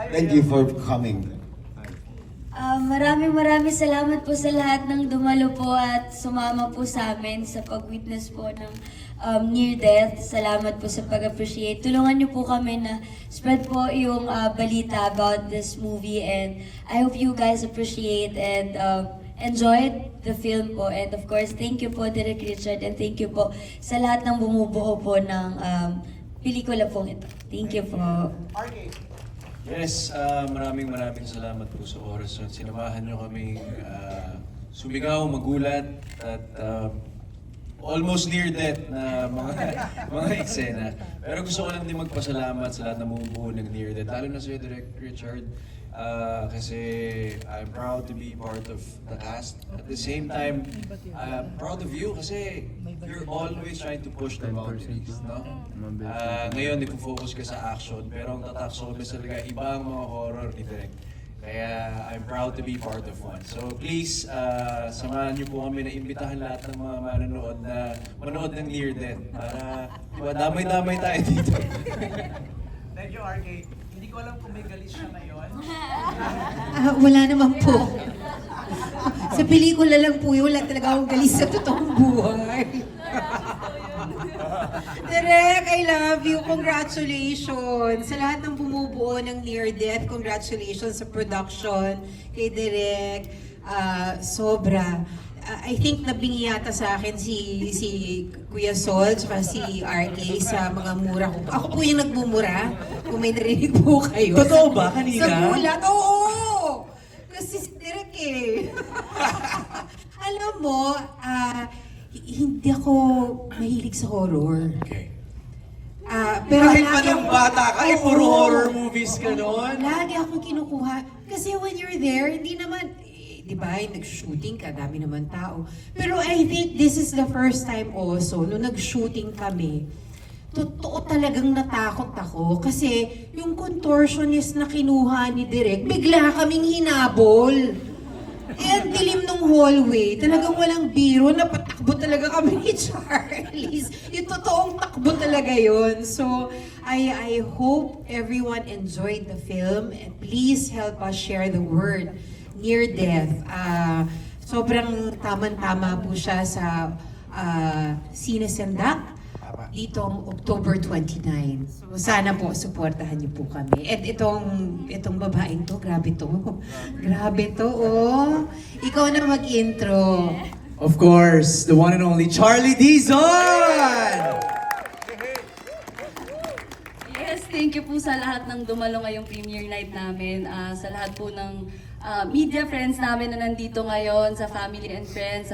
Thank you for coming. Maraming salamat po sa lahat ng dumalo po at sumama po sa amin sa pag-witness po ng near death. Salamat po sa pag-appreciate. Tulungan niyo po kami na spread po yung balita about this movie, and I hope you guys appreciate and enjoyed the film po. And of course, thank you po Direk Richard, and thank you po sa lahat ng bumubuo po ng pelikula po ito. Thank you po. Yes, maraming salamat po sa oras na sinamahan nyo kami sumigaw, magulat, at almost near death na mga eksena. Pero gusto ko lang din magpasalamat sa lahat na bumubuo ng near death, lalo na sa Direk Richard, kasi I'm proud to be part of the cast. At the same time, proud of you kasi you're always trying to push the boundaries, no? Ngayon, nag-focus ka sa action, pero ang tatak sa umis talaga, iba ang mga horror ni Direk. Kaya I'm proud to be part of one. So please, samahan niyo po kami na imbitahan lahat ng mga manonood na manood ng Near Death para damay-damay tayo dito. Thank you, RK. Hindi ko alam kung may galis siya ngayon. Wala naman po. Sa pelikula lang po yun, wala talaga akong galis sa totoong buhay. Direk, I love you. Congratulations. Sa lahat ng bumubuo ng Near Death, congratulations sa production. Kay Direk, sobra. I think nabingi yata sa akin si Kuya Sol at si RK sa mga mura ko. Ako po yung nagmumura, kung may narinig po kayo. Totoo ba? Kanina? Sa gulat, oo! Kasi si Direk eh. Alam mo, hindi ako mahilig sa horror. Okay. Pero Kahit lagi pa nung ako- bata ka, Oo. puro horror movies ka noon. Lagi akong kinukuha. Kasi when you're there, hindi naman, di ba, nag-shooting ka, dami naman tao. Pero I think this is the first time also, nung nag-shooting kami, totoo talagang natakot ako. Kasi yung contortionist na kinuha ni Direk, bigla kaming hinabol. Eh, ang dilim ng hallway, talagang walang biro, napatakbo talaga kami ni Charlize. Yung totoong takbo talaga yon. So, I hope everyone enjoyed the film, and please help us share the word Near Death. Sobrang tamang-tama po siya sa Cine Sendak ditong October 29. So sana po suportahan niyo po kami. At itong babaeng to, grabe to. Grabe to, oh. Ikaw na mag-intro. Of course, the one and only Charlie Dizon! Yes, thank you po sa lahat ng dumalo ngayong premiere night namin. Sa lahat po ng media friends namin na nandito ngayon, sa family and friends, sa